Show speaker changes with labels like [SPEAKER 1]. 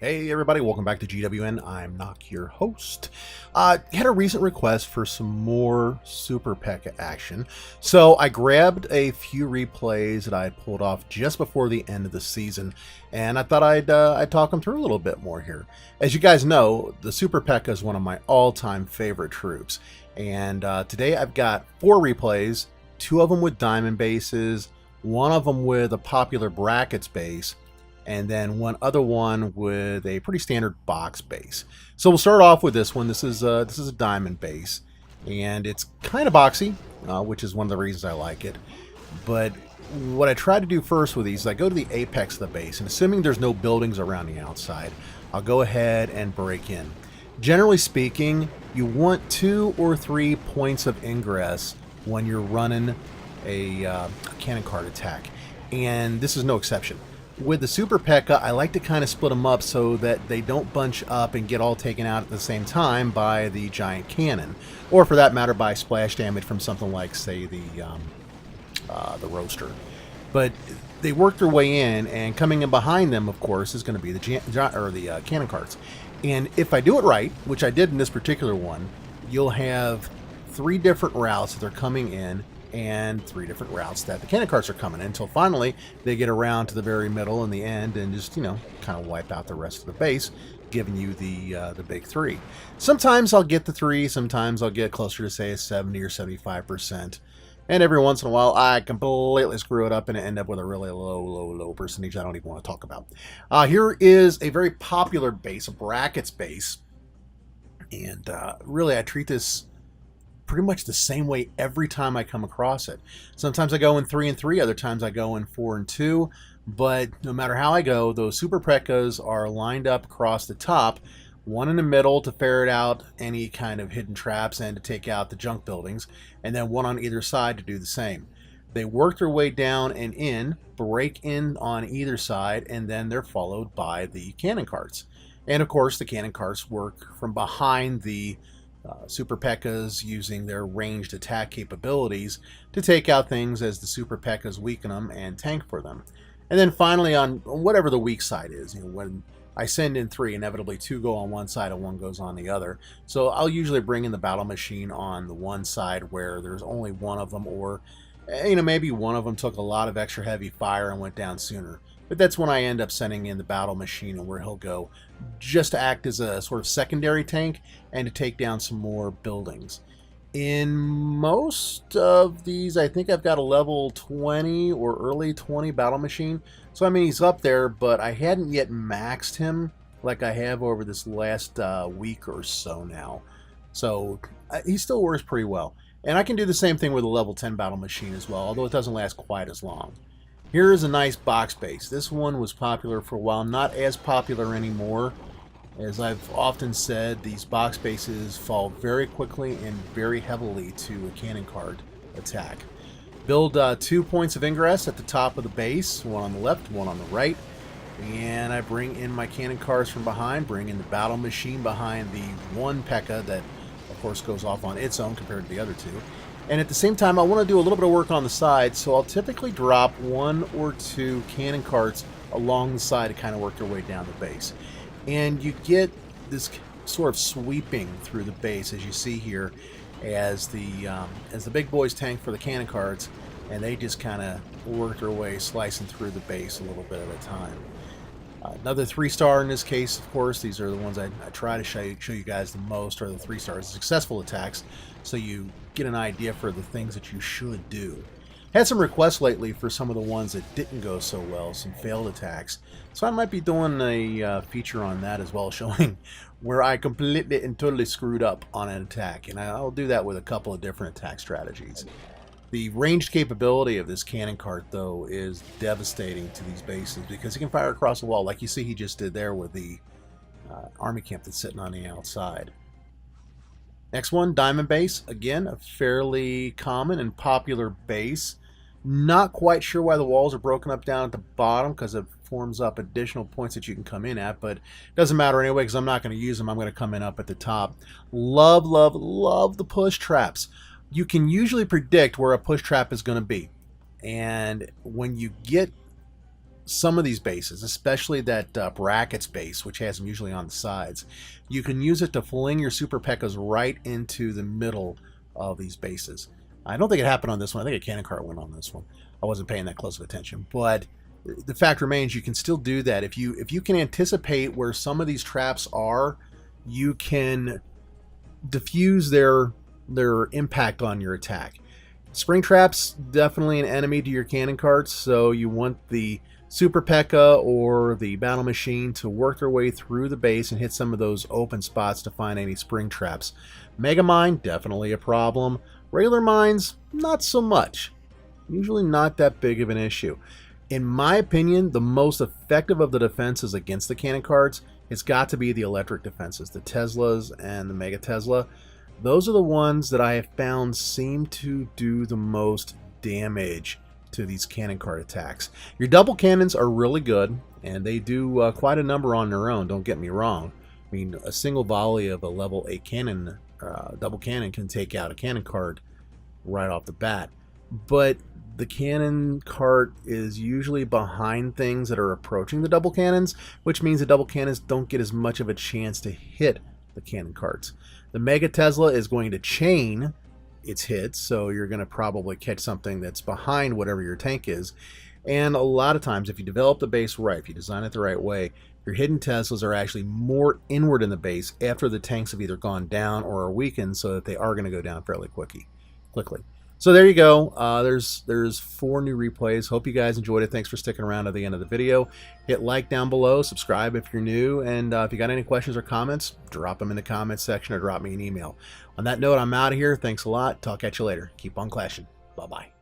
[SPEAKER 1] Hey everybody, welcome back to GWN. I'm Knock, your host. Had a recent request for some more Super PEKKA action, so I grabbed a few replays that I had pulled off just before the end of the season, and I thought I'd talk them through a little bit more here. As you guys know, the Super PEKKA is one of my all-time favorite troops, and today I've got 4 replays, 2 of them with diamond bases, 1 of them with a popular brackets base, and then one other one with a pretty standard box base. So we'll start off with this one. This is a diamond base, and it's kind of boxy, which is one of the reasons I like it. But what I try to do first with these is I go to the apex of the base, and assuming there's no buildings around the outside, I'll go ahead and break in. Generally speaking, you want 2 or 3 points of ingress when you're running a cannon cart attack, and this is no exception. With the Super PEKKA, I like to kind of split them up so that they don't bunch up and get all taken out at the same time by the giant cannon, or for that matter by splash damage from something like, say, the roaster. But they work their way in, and coming in behind them, of course, is going to be the cannon carts. And if I do it right, which I did in this particular one, you'll have 3 different routes that they're coming in, and 3 different routes that the cannon carts are coming in, until finally they get around to the very middle in the end and just, kind of wipe out the rest of the base, giving you the big 3. Sometimes I'll get the 3, sometimes I'll get closer to, say, a 70 or 75%. And every once in a while, I completely screw it up and end up with a really low percentage I don't even want to talk about. Here is a very popular base, a brackets base. And really, I treat this pretty much the same way every time I come across it. Sometimes I go in 3 and 3, other times I go in 4 and 2, but no matter how I go, those Super PEKKAs are lined up across the top, 1 in the middle to ferret out any kind of hidden traps and to take out the junk buildings, and then 1 on either side to do the same. They work their way down and in, break in on either side, and then they're followed by the cannon carts. And of course, the cannon carts work from behind the Super PEKKAs, using their ranged attack capabilities to take out things as the Super PEKKAs weaken them and tank for them. And then finally, on whatever the weak side is, when I send in 3, inevitably 2 go on one side and 1 goes on the other. So I'll usually bring in the battle machine on the one side where there's only 1 of them, or maybe 1 of them took a lot of extra heavy fire and went down sooner. But that's when I end up sending in the battle machine, and where he'll go just to act as a sort of secondary tank and to take down some more buildings. In most of these, I think I've got a level 20 or early 20 battle machine. So I mean, he's up there, but I hadn't yet maxed him like I have over this last week or so now. So he still works pretty well. And I can do the same thing with a level 10 battle machine as well, although it doesn't last quite as long. Here is a nice box base. This one was popular for a while, not as popular anymore. As I've often said, these box bases fall very quickly and very heavily to a cannon cart attack. Build 2 points of ingress at the top of the base, 1 on the left, 1 on the right. And I bring in my cannon carts from behind, bring in the battle machine behind the 1 PEKKA that, of course, goes off on its own compared to the other 2. And at the same time, I want to do a little bit of work on the side, so I'll typically drop 1 or 2 cannon carts along the side to kind of work their way down the base. And you get this sort of sweeping through the base, as you see here, as the big boys tank for the cannon carts, and they just kind of work their way slicing through the base a little bit at a time. Another 3-star in this case, of course. These are the ones I try to show you guys the most, are the 3-stars, successful attacks, so you get an idea for the things that you should do. Had some requests lately for some of the ones that didn't go so well, some failed attacks, so I might be doing a feature on that as well, showing where I completely and totally screwed up on an attack, and I'll do that with a couple of different attack strategies. The ranged capability of this cannon cart, though, is devastating to these bases because he can fire across the wall, like you see he just did there with the army camp that's sitting on the outside. Next one, diamond base. Again, a fairly common and popular base. Not quite sure why the walls are broken up down at the bottom, because it forms up additional points that you can come in at, but it doesn't matter anyway because I'm not going to use them. I'm going to come in up at the top. Love, love, love the push traps. You can usually predict where a push trap is going to be. And when you get some of these bases, especially that brackets base, which has them usually on the sides, you can use it to fling your Super PEKKAs right into the middle of these bases. I don't think it happened on this one. I think a cannon cart went on this one. I wasn't paying that close of attention, but the fact remains you can still do that. If you can anticipate where some of these traps are, you can diffuse their impact on your attack. Spring traps, definitely an enemy to your cannon carts, so you want the Super PEKKA or the battle machine to work their way through the base and hit some of those open spots to find any spring traps. Mega Mine, definitely a problem. Regular mines, not so much. Usually not that big of an issue. In my opinion, the most effective of the defenses against the cannon carts has got to be the electric defenses, the Teslas and the Mega Tesla. Those are the ones that I have found seem to do the most damage to these cannon cart attacks. Your double cannons are really good, and they do quite a number on their own, don't get me wrong. I mean, a single volley of a level 8 cannon, double cannon, can take out a cannon cart right off the bat. But the cannon cart is usually behind things that are approaching the double cannons, which means the double cannons don't get as much of a chance to hit the cannon carts. The Mega Tesla is going to chain its hits, so you're going to probably catch something that's behind whatever your tank is. And a lot of times, if you develop the base right, if you design it the right way, your hidden Teslas are actually more inward in the base after the tanks have either gone down or are weakened, so that they are going to go down fairly quickly. So there you go. There's 4 new replays. Hope you guys enjoyed it. Thanks for sticking around to the end of the video. Hit like down below, subscribe if you're new, and if you got any questions or comments, drop them in the comments section or drop me an email. On that note, I'm out of here. Thanks a lot. Talk at you later. Keep on clashing. Bye-bye.